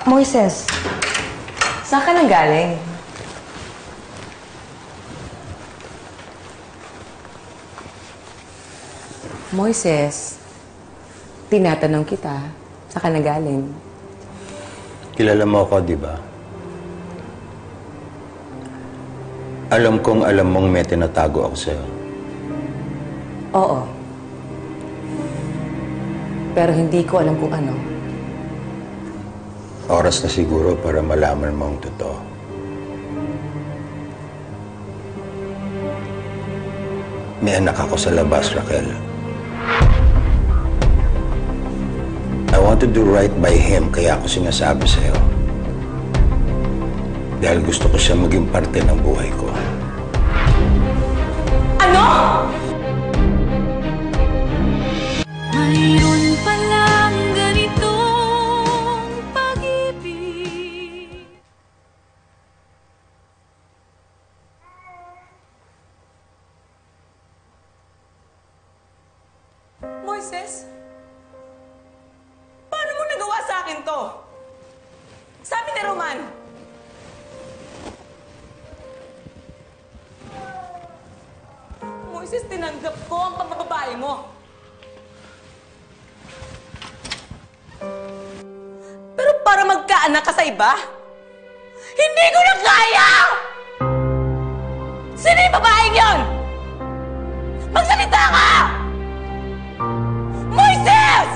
Moises, saan ka nang galing? Moises, tinatanong kita, saan ka nang galing? Kilala mo ako, di ba? Alam kong alam mong may tinatago ako sa'yo. Oo. Pero hindi ko alam kung ano. Oras na siguro para malaman mo ang totoo. May anak ako sa labas, Raquel. I want to do right by him, kaya ako sinasabi sa'yo. Dahil gusto ko siya maging parte ng buhay ko. Ano?! Mayroon palang ganitong pag-ibig. Moises? Paano mo nagawa sa akin to? Sabi ni Roman. Moises, tinanggap ko ang pagbababae mo. Pero para magkaanak ka sa iba, hindi ko na kaya! Sino yung babaeng yun? Magsalita ka! Moises!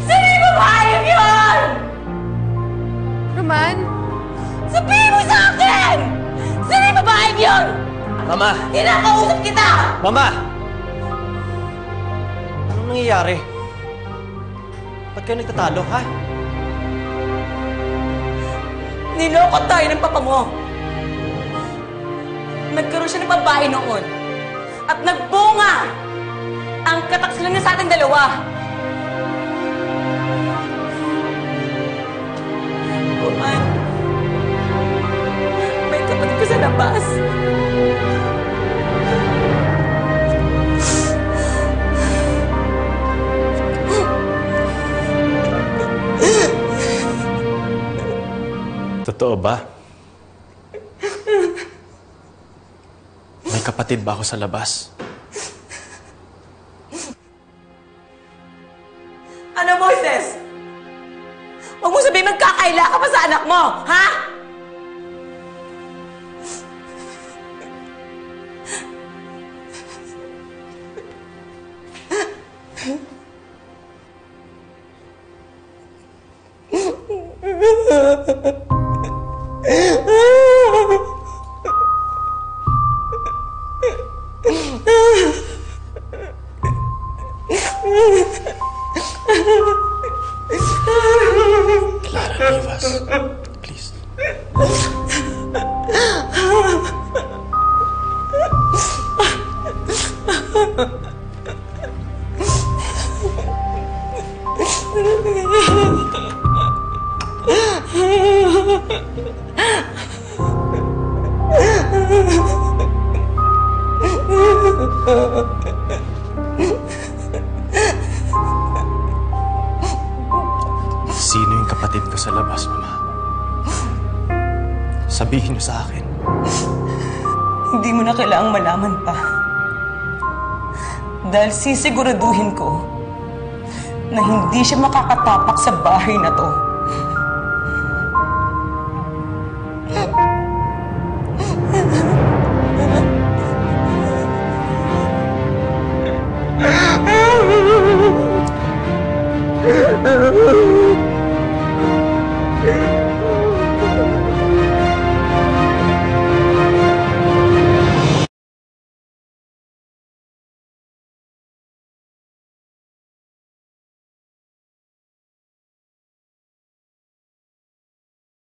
Sino yung babaeng yun? Roman? Sabihin mo sa akin! Sino yung babaeng yun? Mama! Kinakausap kita! Mama! Anong nangyayari? Ba't kayo nagtatalo, ha? Niloko tayo ng papa mo. Nagkaroon siya ng babae noon. At nagbunga ang kataksilan niya sa ating dalawa. Roman, may kapatid ko sa labas. Totoo ba? May kapatid ba ako sa labas? Ano, Moises? Huwag mo sabihin magkakaila ka pa sa anak mo, ha? Clara, leave us. Please. Sino yung kapatid ko sa labas, Mama? Sabihin niyo sa akin. Hindi mo na kailangang malaman pa. Dahil sisiguraduhin ko na hindi siya makakatapak sa bahay na to.